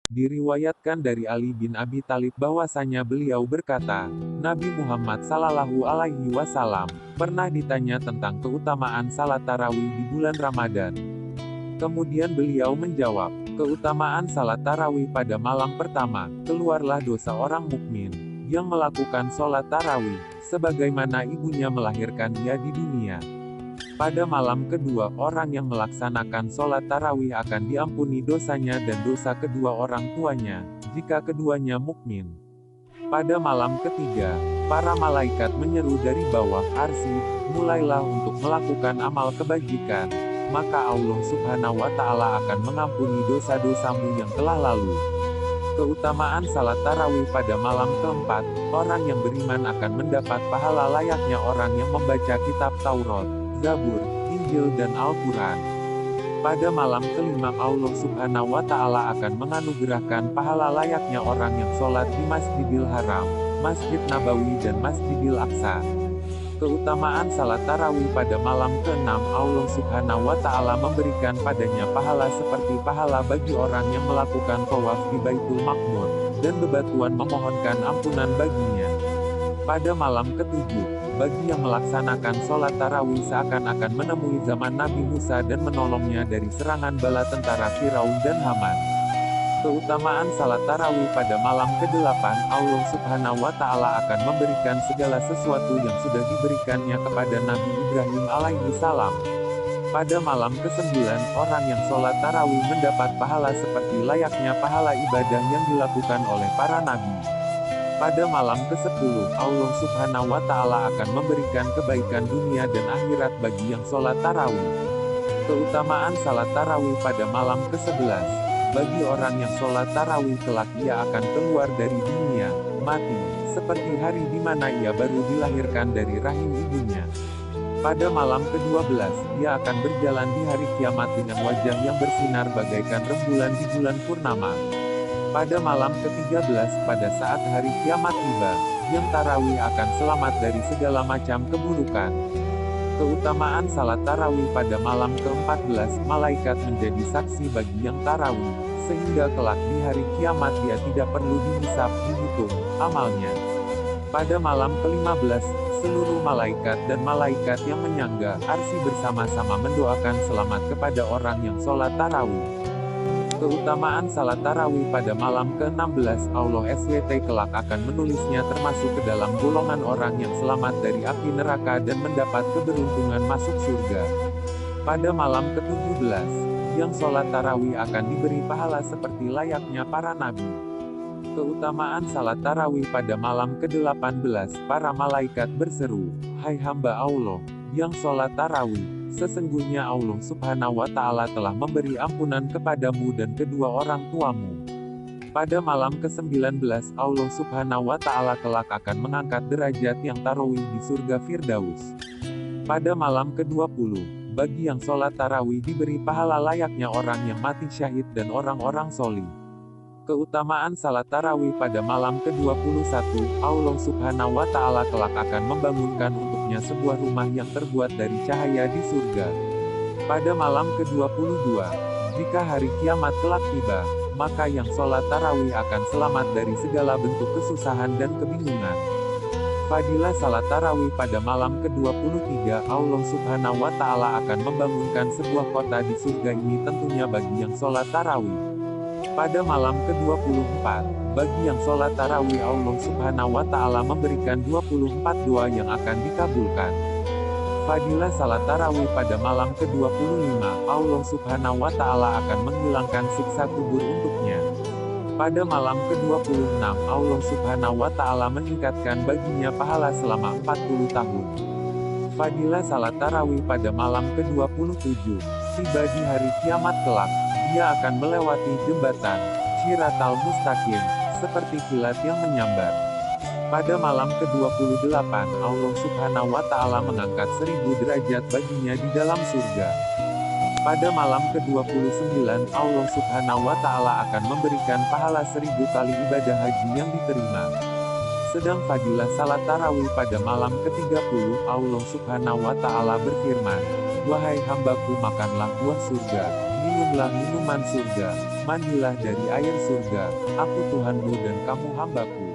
Diriwayatkan dari Ali bin Abi Thalib bahwasanya beliau berkata, Nabi Muhammad Sallallahu Alaihi Wasallam pernah ditanya tentang keutamaan salat tarawih di bulan Ramadan. Kemudian beliau menjawab, keutamaan salat tarawih pada malam pertama, keluarlah dosa orang mukmin yang melakukan sholat tarawih, sebagaimana ibunya melahirkan dia di dunia. Pada malam kedua, orang yang melaksanakan sholat tarawih akan diampuni dosanya dan dosa kedua orang tuanya, jika keduanya mukmin. Pada malam ketiga, para malaikat menyeru dari bawah arsy, mulailah untuk melakukan amal kebajikan, maka Allah Subhanahu wa Ta'ala akan mengampuni dosa-dosamu yang telah lalu. Keutamaan salat tarawih pada malam keempat, orang yang beriman akan mendapat pahala layaknya orang yang membaca kitab Taurat, Zabur, Injil dan Al-Quran. Pada malam kelima Allah Subhanahu wa Ta'ala akan menganugerahkan pahala layaknya orang yang sholat di Masjidil Haram, Masjid Nabawi dan Masjidil Aqsa. Keutamaan salat tarawih pada malam keenam Allah Subhanahu wa Ta'ala memberikan padanya pahala seperti pahala bagi orang yang melakukan tawaf di Baitul Maqmur, dan bebatuan memohonkan ampunan baginya. Pada malam ketujuh, bagi yang melaksanakan sholat tarawih seakan-akan menemui zaman Nabi Musa dan menolongnya dari serangan bala tentara Firaun dan Haman. Keutamaan salat tarawih pada malam ke-8, Allah Subhanahu wa Ta'ala akan memberikan segala sesuatu yang sudah diberikannya kepada Nabi Ibrahim alaihi salam. Pada malam ke-9, orang yang sholat tarawih mendapat pahala seperti layaknya pahala ibadah yang dilakukan oleh para nabi. Pada malam ke-10, Allah Subhanahu wa Ta'ala akan memberikan kebaikan dunia dan akhirat bagi yang sholat tarawih. Keutamaan salat tarawih pada malam ke-11, bagi orang yang sholat tarawih kelak ia akan keluar dari dunia, mati, seperti hari di mana ia baru dilahirkan dari rahim ibunya. Pada malam ke-12, ia akan berjalan di hari kiamat dengan wajah yang bersinar bagaikan rembulan di bulan purnama. Pada malam ke-13, pada saat hari kiamat tiba, yang tarawih akan selamat dari segala macam keburukan. Keutamaan salat tarawih pada malam ke-14, malaikat menjadi saksi bagi yang tarawih, sehingga kelak di hari kiamat dia tidak perlu dihisab, dihitung amalnya. Pada malam ke-15, seluruh malaikat dan malaikat yang menyangga arsy bersama-sama mendoakan selamat kepada orang yang sholat tarawih. Keutamaan salat tarawih pada malam ke-16, Allah SWT kelak akan menulisnya termasuk ke dalam golongan orang yang selamat dari api neraka dan mendapat keberuntungan masuk surga. Pada malam ke-17, yang sholat tarawih akan diberi pahala seperti layaknya para nabi. Keutamaan salat tarawih pada malam ke-18, para malaikat berseru, Hai hamba Allah, yang sholat tarawih, sesungguhnya Allah Subhanahu wa Ta'ala telah memberi ampunan kepadamu dan kedua orang tuamu. Pada malam ke-19, Allah Subhanahu wa Ta'ala kelak akan mengangkat derajat yang tarawih di surga Firdaus. Pada malam ke-20, bagi yang sholat tarawih diberi pahala layaknya orang yang mati syahid dan orang-orang solih. Keutamaan salat tarawih pada malam ke-21, Allah Subhanahu wa Ta'ala kelak akan membangunkan untuknya sebuah rumah yang terbuat dari cahaya di surga. Pada malam ke-22, jika hari kiamat kelak tiba, maka yang sholat tarawih akan selamat dari segala bentuk kesusahan dan kebingungan. Fadilah salat tarawih pada malam ke-23, Allah Subhanahu wa Ta'ala akan membangunkan sebuah kota di surga ini tentunya bagi yang sholat tarawih. Pada malam ke-24, bagi yang sholat tarawih Allah Subhanahu wa Ta'ala memberikan 24 doa yang akan dikabulkan. Fadilah salat tarawih pada malam ke-25, Allah Subhanahu wa Ta'ala akan menghilangkan siksa kubur untuknya. Pada malam ke-26, Allah Subhanahu wa Ta'ala meningkatkan baginya pahala selama 40 tahun. Fadilah salat tarawih pada malam ke-27, tiba di hari kiamat kelak, dia akan melewati jembatan Shiratal Mustaqim, seperti kilat yang menyambar. Pada malam ke-28, Allah Subhanahu wa Ta'ala mengangkat 1000 derajat baginya di dalam surga. Pada malam ke-29, Allah Subhanahu wa Ta'ala akan memberikan pahala 1000 kali ibadah haji yang diterima. Sedang fadilah salat tarawih pada malam ke-30, Allah Subhanahu wa Ta'ala berfirman, "Wahai hambaku, makanlah buah surga, minumlah minuman surga, mandilah dari air surga, aku Tuhanmu dan kamu hambaku."